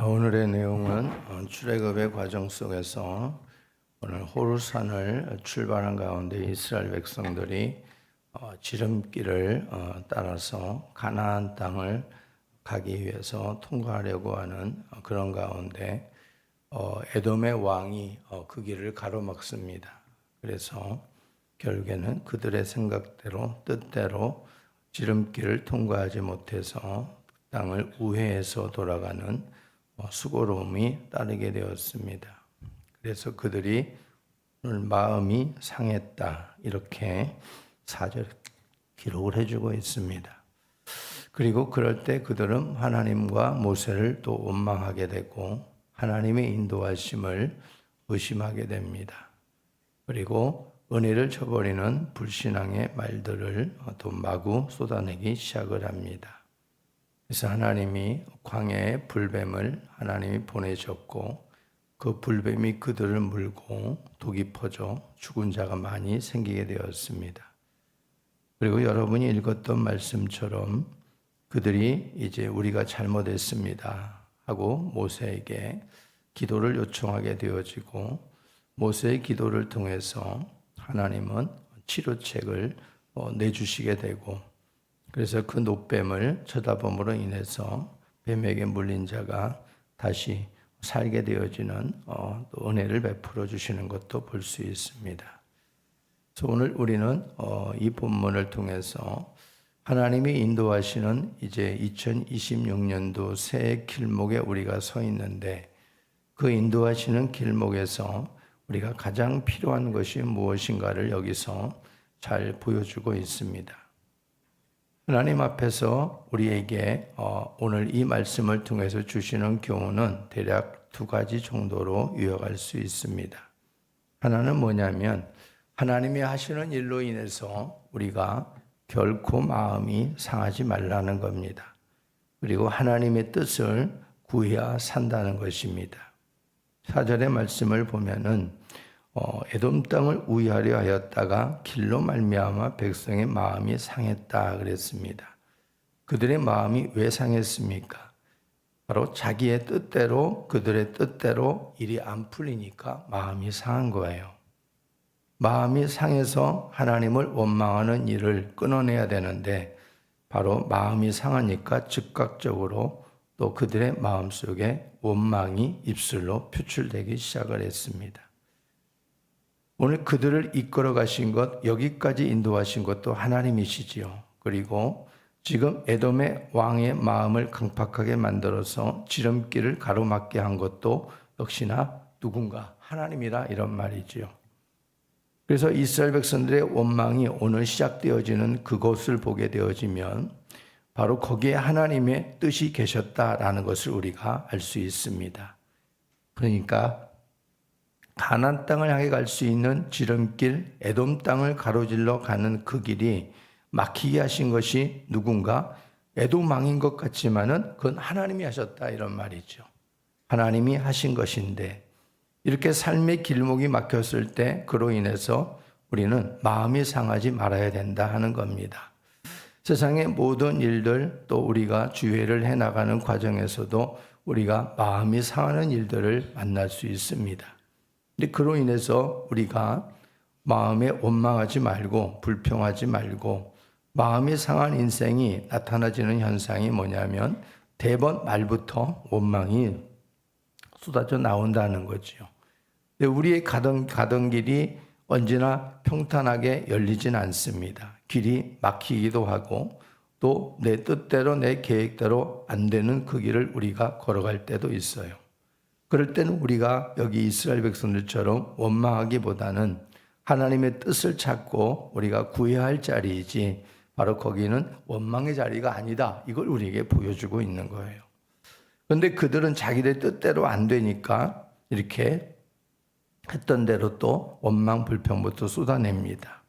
오늘의 내용은 출애굽의 과정 속에서 오늘 호르산을 출발한 가운데 이스라엘 백성들이 지름길을 따라서 가나안 땅을 가기 위해서 통과하려고 하는 그런 가운데 에돔의 왕이 그 길을 가로막습니다. 그래서 결국에는 그들의 생각대로 뜻대로 지름길을 통과하지 못해서 땅을 우회해서 돌아가는 수고로움이 따르게 되었습니다. 그래서 그들이 오늘 마음이 상했다 이렇게 4절 기록을 해주고 있습니다. 그리고 그럴 때 그들은 하나님과 모세를 또 원망하게 되고 하나님의 인도하심을 의심하게 됩니다. 그리고 은혜를 저버리는 불신앙의 말들을 또 마구 쏟아내기 시작을 합니다. 그래서 하나님이 광야에 불뱀을 하나님이 보내셨고 그 불뱀이 그들을 물고 독이 퍼져 죽은 자가 많이 생기게 되었습니다. 그리고 여러분이 읽었던 말씀처럼 그들이 이제 우리가 잘못했습니다 하고 모세에게 기도를 요청하게 되어지고 모세의 기도를 통해서 하나님은 치료책을 내주시게 되고 그래서 그 노뱀을 쳐다봄으로 인해서 뱀에게 물린 자가 다시 살게 되어지는 또 은혜를 베풀어 주시는 것도 볼 수 있습니다. 그래서 오늘 우리는 이 본문을 통해서 하나님이 인도하시는 이제 2026년도 새해 길목에 우리가 서 있는데 그 인도하시는 길목에서 우리가 가장 필요한 것이 무엇인가를 여기서 잘 보여주고 있습니다. 하나님 앞에서 우리에게 오늘 이 말씀을 통해서 주시는 교훈은 대략 두 가지 정도로 요약할 수 있습니다. 하나는 뭐냐면 하나님이 하시는 일로 인해서 우리가 결코 마음이 상하지 말라는 겁니다. 그리고 하나님의 뜻을 구해야 산다는 것입니다. 4절의 말씀을 보면은 에돔 땅을 우회하려 하였다가 길로 말미암아 백성의 마음이 상했다 그랬습니다. 그들의 마음이 왜 상했습니까? 바로 자기의 뜻대로 그들의 뜻대로 일이 안 풀리니까 마음이 상한 거예요. 마음이 상해서 하나님을 원망하는 일을 끊어내야 되는데 바로 마음이 상하니까 즉각적으로 또 그들의 마음속에 원망이 입술로 표출되기 시작을 했습니다. 오늘 그들을 이끌어 가신 것, 여기까지 인도하신 것도 하나님이시지요. 그리고 지금 에돔의 왕의 마음을 강팍하게 만들어서 지름길을 가로막게 한 것도 역시나 누군가 하나님이라 이런 말이지요. 그래서 이스라엘 백성들의 원망이 오늘 시작되어지는 그것을 보게 되어지면 바로 거기에 하나님의 뜻이 계셨다라는 것을 우리가 알 수 있습니다. 그러니까 가나안 땅을 향해 갈 수 있는 지름길 에돔 땅을 가로질러 가는 그 길이 막히게 하신 것이 누군가 에돔 왕인 것 같지만은 그건 하나님이 하셨다 이런 말이죠. 하나님이 하신 것인데 이렇게 삶의 길목이 막혔을 때 그로 인해서 우리는 마음이 상하지 말아야 된다 하는 겁니다. 세상의 모든 일들 또 우리가 주회를 해나가는 과정에서도 우리가 마음이 상하는 일들을 만날 수 있습니다. 근데 그로 인해서 우리가 마음에 원망하지 말고 불평하지 말고 마음이 상한 인생이 나타나지는 현상이 뭐냐면 대번 말부터 원망이 쏟아져 나온다는 거죠. 근데 우리의 가던 길이 언제나 평탄하게 열리진 않습니다. 길이 막히기도 하고 또 내 뜻대로 내 계획대로 안 되는 그 길을 우리가 걸어갈 때도 있어요. 그럴 때는 우리가 여기 이스라엘 백성들처럼 원망하기보다는 하나님의 뜻을 찾고 우리가 구해야 할 자리이지 바로 거기는 원망의 자리가 아니다. 이걸 우리에게 보여주고 있는 거예요. 그런데 그들은 자기들 뜻대로 안 되니까 이렇게 했던 대로 또 원망 불평부터 쏟아냅니다.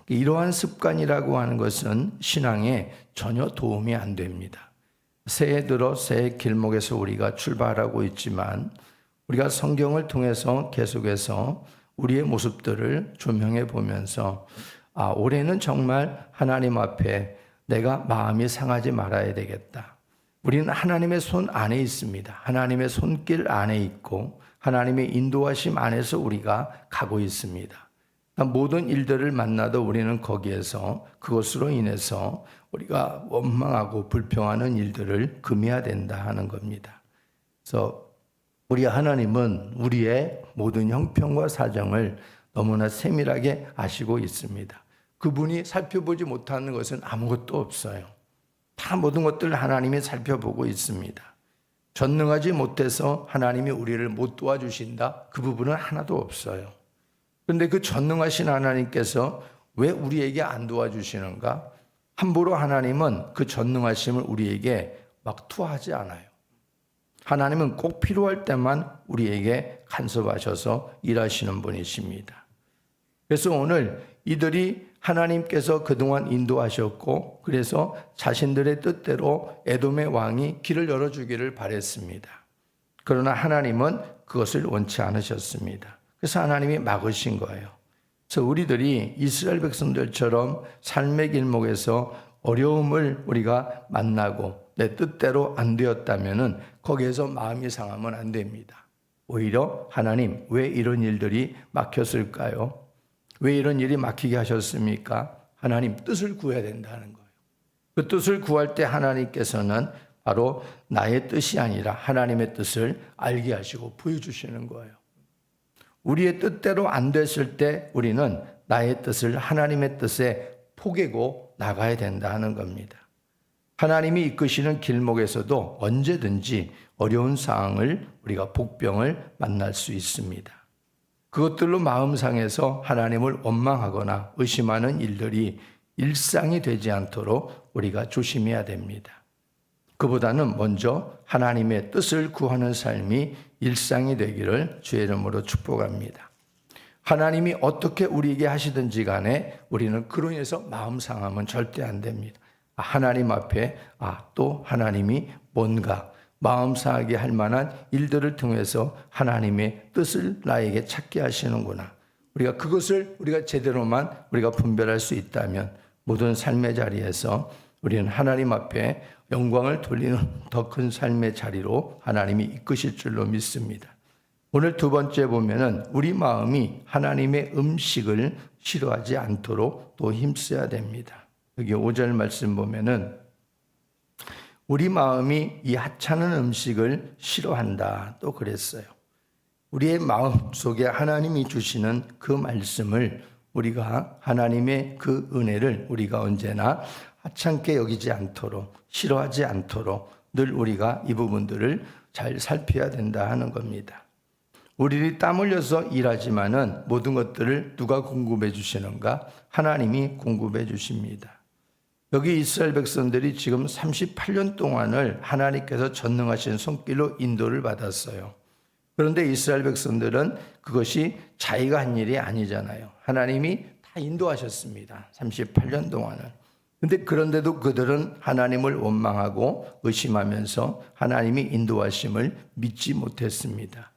이러한 습관이라고 하는 것은 신앙에 전혀 도움이 안 됩니다. 새해 들어 새해 길목에서 우리가 출발하고 있지만 우리가 성경을 통해서 계속해서 우리의 모습들을 조명해 보면서 올해는 정말 하나님 앞에 내가 마음이 상하지 말아야 되겠다. 우리는 하나님의 손 안에 있습니다. 하나님의 손길 안에 있고 하나님의 인도하심 안에서 우리가 가고 있습니다. 모든 일들을 만나도 우리는 거기에서 그것으로 인해서 우리가 원망하고 불평하는 일들을 금해야 된다 하는 겁니다. 그래서 우리 하나님은 우리의 모든 형편과 사정을 너무나 세밀하게 아시고 있습니다. 그분이 살펴보지 못하는 것은 아무것도 없어요. 다 모든 것들을 하나님이 살펴보고 있습니다. 전능하지 못해서 하나님이 우리를 못 도와주신다? 그 부분은 하나도 없어요. 그런데 그 전능하신 하나님께서 왜 우리에게 안 도와주시는가? 함부로 하나님은 그 전능하심을 우리에게 막 투하하지 않아요. 하나님은 꼭 필요할 때만 우리에게 간섭하셔서 일하시는 분이십니다. 그래서 오늘 이들이 하나님께서 그동안 인도하셨고 그래서 자신들의 뜻대로 에돔의 왕이 길을 열어주기를 바랬습니다. 그러나 하나님은 그것을 원치 않으셨습니다. 그래서 하나님이 막으신 거예요. 그래서 우리들이 이스라엘 백성들처럼 삶의 길목에서 어려움을 우리가 만나고 내 뜻대로 안 되었다면 거기에서 마음이 상하면 안 됩니다. 오히려 하나님 왜 이런 일들이 막혔을까요? 왜 이런 일이 막히게 하셨습니까? 하나님 뜻을 구해야 된다는 거예요. 그 뜻을 구할 때 하나님께서는 바로 나의 뜻이 아니라 하나님의 뜻을 알게 하시고 보여주시는 거예요. 우리의 뜻대로 안 됐을 때 우리는 나의 뜻을 하나님의 뜻에 포개고 나가야 된다 하는 겁니다. 하나님이 이끄시는 길목에서도 언제든지 어려운 상황을 우리가 복병을 만날 수 있습니다. 그것들로 마음 상해서 하나님을 원망하거나 의심하는 일들이 일상이 되지 않도록 우리가 조심해야 됩니다. 그보다는 먼저 하나님의 뜻을 구하는 삶이 일상이 되기를 주의 이름으로 축복합니다. 하나님이 어떻게 우리에게 하시든지 간에 우리는 그로 인해서 마음 상하면 절대 안 됩니다. 하나님 앞에 또 하나님이 뭔가 마음 상하게 할 만한 일들을 통해서 하나님의 뜻을 나에게 찾게 하시는구나. 우리가 그것을 우리가 제대로만 우리가 분별할 수 있다면 모든 삶의 자리에서 우리는 하나님 앞에 영광을 돌리는 더 큰 삶의 자리로 하나님이 이끄실 줄로 믿습니다. 오늘 두 번째 보면은 우리 마음이 하나님의 음식을 싫어하지 않도록 또 힘써야 됩니다. 여기 5절 말씀 보면은 우리 마음이 이 하찮은 음식을 싫어한다 또 그랬어요. 우리의 마음 속에 하나님이 주시는 그 말씀을 우리가 하나님의 그 은혜를 우리가 언제나 하찮게 여기지 않도록 싫어하지 않도록 늘 우리가 이 부분들을 잘 살펴야 된다 하는 겁니다. 우리들이 땀 흘려서 일하지만은 모든 것들을 누가 공급해 주시는가? 하나님이 공급해 주십니다. 여기 이스라엘 백성들이 지금 38년 동안을 하나님께서 전능하신 손길로 인도를 받았어요. 그런데 이스라엘 백성들은 그것이 자기가 한 일이 아니잖아요. 하나님이 다 인도하셨습니다. 38년 동안을. 그런데도 그들은 하나님을 원망하고 의심하면서 하나님이 인도하심을 믿지 못했습니다.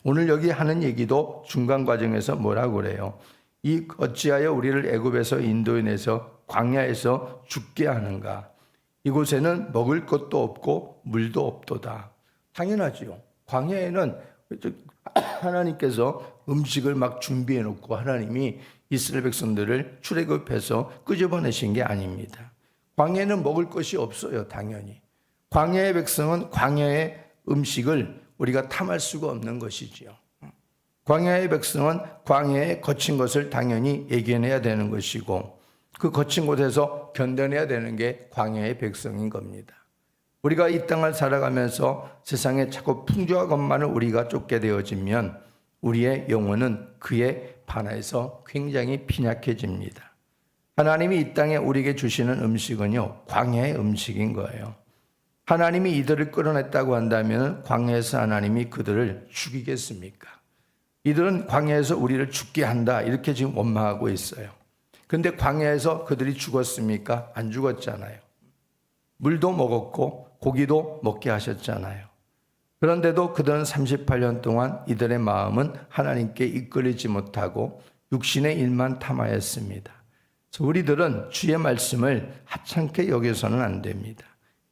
오늘 여기 하는 얘기도 중간 과정에서 뭐라고 그래요? 이 어찌하여 우리를 애굽에서 인도해내서 광야에서 죽게 하는가? 이곳에는 먹을 것도 없고 물도 없도다. 당연하지요. 광야에는 하나님께서 음식을 막 준비해 놓고 하나님이 이스라엘 백성들을 출애굽해서 끄집어내신 게 아닙니다. 광야에는 먹을 것이 없어요. 당연히. 광야의 백성은 광야의 음식을 우리가 탐할 수가 없는 것이지요. 광야의 백성은 광야에 거친 것을 당연히 예견해야 되는 것이고 그 거친 곳에서 견뎌내야 되는 게 광야의 백성인 겁니다. 우리가 이 땅을 살아가면서 세상에 자꾸 풍조와 것만을 우리가 쫓게 되어지면 우리의 영혼은 그에 반해서 굉장히 빈약해집니다. 하나님이 이 땅에 우리에게 주시는 음식은요, 광야의 음식인 거예요. 하나님이 이들을 끌어냈다고 한다면 광야에서 하나님이 그들을 죽이겠습니까? 이들은 광야에서 우리를 죽게 한다 이렇게 지금 원망하고 있어요. 그런데 광야에서 그들이 죽었습니까? 안 죽었잖아요. 물도 먹었고 고기도 먹게 하셨잖아요. 그런데도 그들은 38년 동안 이들의 마음은 하나님께 이끌리지 못하고 육신의 일만 탐하였습니다. 우리들은 주의 말씀을 하찮게 여겨서는 안 됩니다.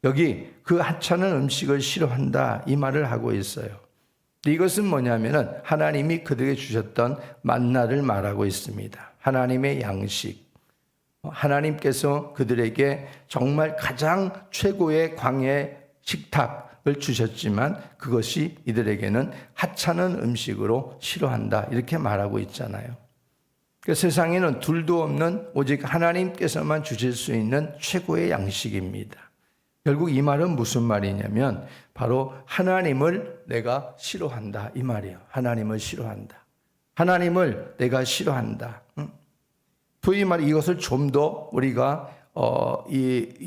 여기 그 하찮은 음식을 싫어한다 이 말을 하고 있어요. 이것은 뭐냐면은 하나님이 그들에게 주셨던 만나를 말하고 있습니다. 하나님의 양식. 하나님께서 그들에게 정말 가장 최고의 광야의 식탁을 주셨지만 그것이 이들에게는 하찮은 음식으로 싫어한다 이렇게 말하고 있잖아요. 그 세상에는 둘도 없는 오직 하나님께서만 주실 수 있는 최고의 양식입니다. 결국 이 말은 무슨 말이냐면 바로 하나님을 내가 싫어한다 이 말이에요. 하나님을 싫어한다. 하나님을 내가 싫어한다. 소위 말해 이것을 좀 더 우리가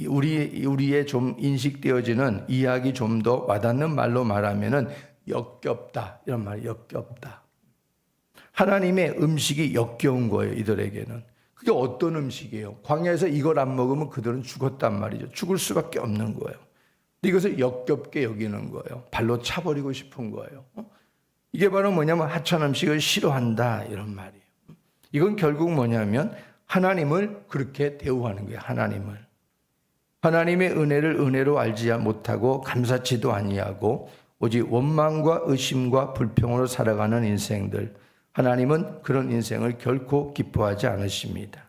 우리의 좀 인식되어지는 이야기 좀 더 와닿는 말로 말하면은 역겹다 이런 말이 역겹다. 하나님의 음식이 역겨운 거예요. 이들에게는. 그게 어떤 음식이에요? 광야에서 이걸 안 먹으면 그들은 죽었단 말이죠. 죽을 수밖에 없는 거예요. 이것을 역겹게 여기는 거예요. 발로 차버리고 싶은 거예요. 이게 바로 뭐냐면 하찮은 음식을 싫어한다 이런 말이에요. 이건 결국 뭐냐면 하나님을 그렇게 대우하는 거예요. 하나님의 은혜를 은혜로 알지 못하고 감사치도 아니하고 오직 원망과 의심과 불평으로 살아가는 인생들, 하나님은 그런 인생을 결코 기뻐하지 않으십니다.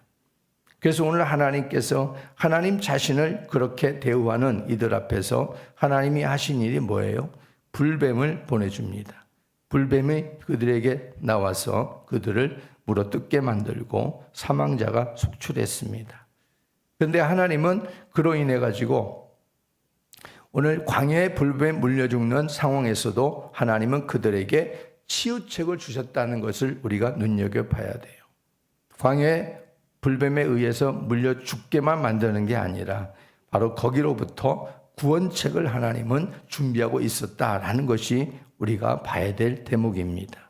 그래서 오늘 하나님께서 하나님 자신을 그렇게 대우하는 이들 앞에서 하나님이 하신 일이 뭐예요? 불뱀을 보내줍니다. 불뱀이 그들에게 나와서 그들을 물어뜯게 만들고 사망자가 속출했습니다. 그런데 하나님은 그로 인해 가지고 오늘 광야의 불뱀에 물려 죽는 상황에서도 하나님은 그들에게 치유책을 주셨다는 것을 우리가 눈여겨봐야 돼요. 광야의 불뱀에 의해서 물려 죽게만 만드는 게 아니라 바로 거기로부터 구원책을 하나님은 준비하고 있었다라는 것이 우리가 봐야 될 대목입니다.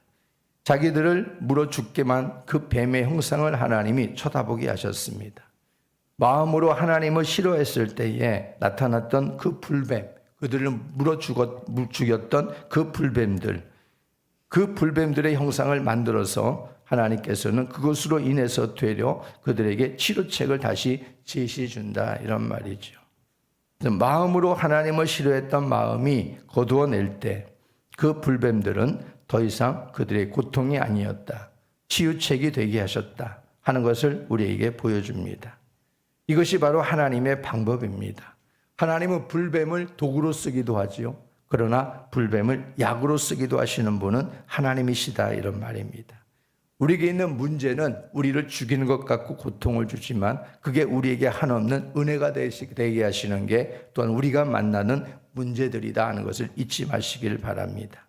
자기들을 물어 죽게만 그 뱀의 형상을 하나님이 쳐다보게 하셨습니다. 마음으로 하나님을 싫어했을 때에 나타났던 그 불뱀, 그들을 물어 죽였던 그 불뱀들의 형상을 만들어서 하나님께서는 그것으로 인해서 되려 그들에게 치료책을 다시 제시해 준다 이런 말이죠. 마음으로 하나님을 싫어했던 마음이 거두어낼 때 그 불뱀들은 더 이상 그들의 고통이 아니었다. 치유책이 되게 하셨다 하는 것을 우리에게 보여줍니다. 이것이 바로 하나님의 방법입니다. 하나님은 불뱀을 도구로 쓰기도 하지요. 그러나 불뱀을 약으로 쓰기도 하시는 분은 하나님이시다 이런 말입니다. 우리에게 있는 문제는 우리를 죽이는 것 같고 고통을 주지만 그게 우리에게 한없는 은혜가 되게 하시는 게 또한 우리가 만나는 문제들이다 하는 것을 잊지 마시길 바랍니다.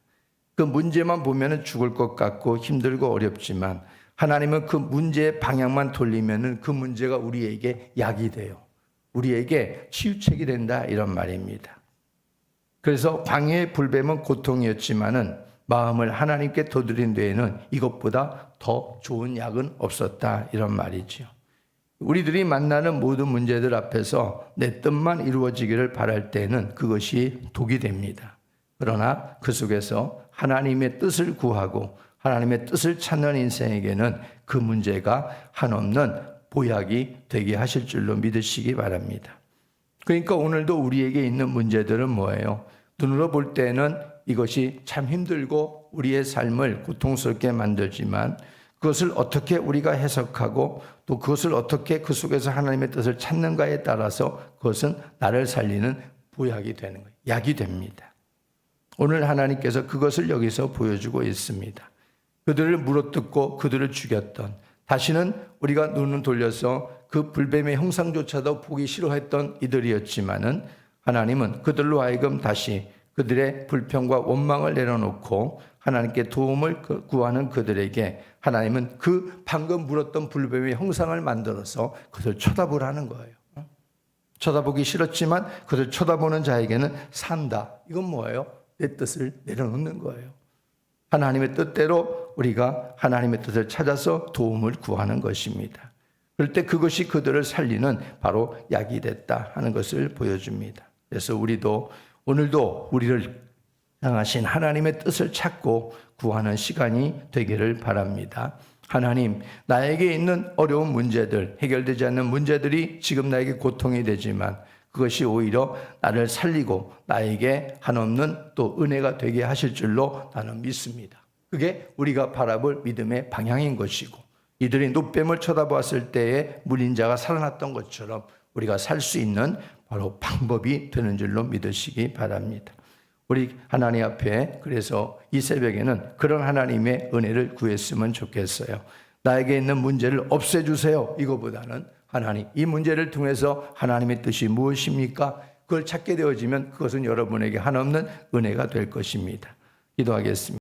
그 문제만 보면 죽을 것 같고 힘들고 어렵지만 하나님은 그 문제의 방향만 돌리면 그 문제가 우리에게 약이 돼요. 우리에게 치유책이 된다 이런 말입니다. 그래서 광야의 불뱀은 고통이었지만은 마음을 하나님께 도드린 데에는 이것보다 더 좋은 약은 없었다 이런 말이죠. 우리들이 만나는 모든 문제들 앞에서 내 뜻만 이루어지기를 바랄 때는 그것이 독이 됩니다. 그러나 그 속에서 하나님의 뜻을 구하고 하나님의 뜻을 찾는 인생에게는 그 문제가 한없는 보약이 되게 하실 줄로 믿으시기 바랍니다. 그러니까 오늘도 우리에게 있는 문제들은 뭐예요? 눈으로 볼 때는 이것이 참 힘들고 우리의 삶을 고통스럽게 만들지만 그것을 어떻게 우리가 해석하고 또 그것을 어떻게 그 속에서 하나님의 뜻을 찾는가에 따라서 그것은 나를 살리는 보약이 되는 거예요. 약이 됩니다. 오늘 하나님께서 그것을 여기서 보여주고 있습니다. 그들을 물어뜯고 그들을 죽였던 다시는 우리가 눈을 돌려서 그 불뱀의 형상조차도 보기 싫어했던 이들이었지만은 하나님은 그들로 하여금 다시 그들의 불평과 원망을 내려놓고 하나님께 도움을 구하는 그들에게 하나님은 그 방금 물었던 불뱀의 형상을 만들어서 그들 쳐다보라는 거예요. 쳐다보기 싫었지만 그들 쳐다보는 자에게는 산다. 이건 뭐예요? 내 뜻을 내려놓는 거예요. 하나님의 뜻대로 우리가 하나님의 뜻을 찾아서 도움을 구하는 것입니다. 그럴 때 그것이 그들을 살리는 바로 약이 됐다 하는 것을 보여줍니다. 그래서 우리도 오늘도 우리를 향하신 하나님의 뜻을 찾고 구하는 시간이 되기를 바랍니다. 하나님, 나에게 있는 어려운 문제들, 해결되지 않는 문제들이 지금 나에게 고통이 되지만 그것이 오히려 나를 살리고 나에게 한없는 또 은혜가 되게 하실 줄로 나는 믿습니다. 그게 우리가 바라볼 믿음의 방향인 것이고, 이들이 눕뱀을 쳐다보았을 때에 물린 자가 살아났던 것처럼 우리가 살 수 있는 바로 방법이 되는 줄로 믿으시기 바랍니다. 우리 하나님 앞에 그래서 이 새벽에는 그런 하나님의 은혜를 구했으면 좋겠어요. 나에게 있는 문제를 없애주세요, 이거보다는 하나님, 이 문제를 통해서 하나님의 뜻이 무엇입니까? 그걸 찾게 되어지면 그것은 여러분에게 한없는 은혜가 될 것입니다. 기도하겠습니다.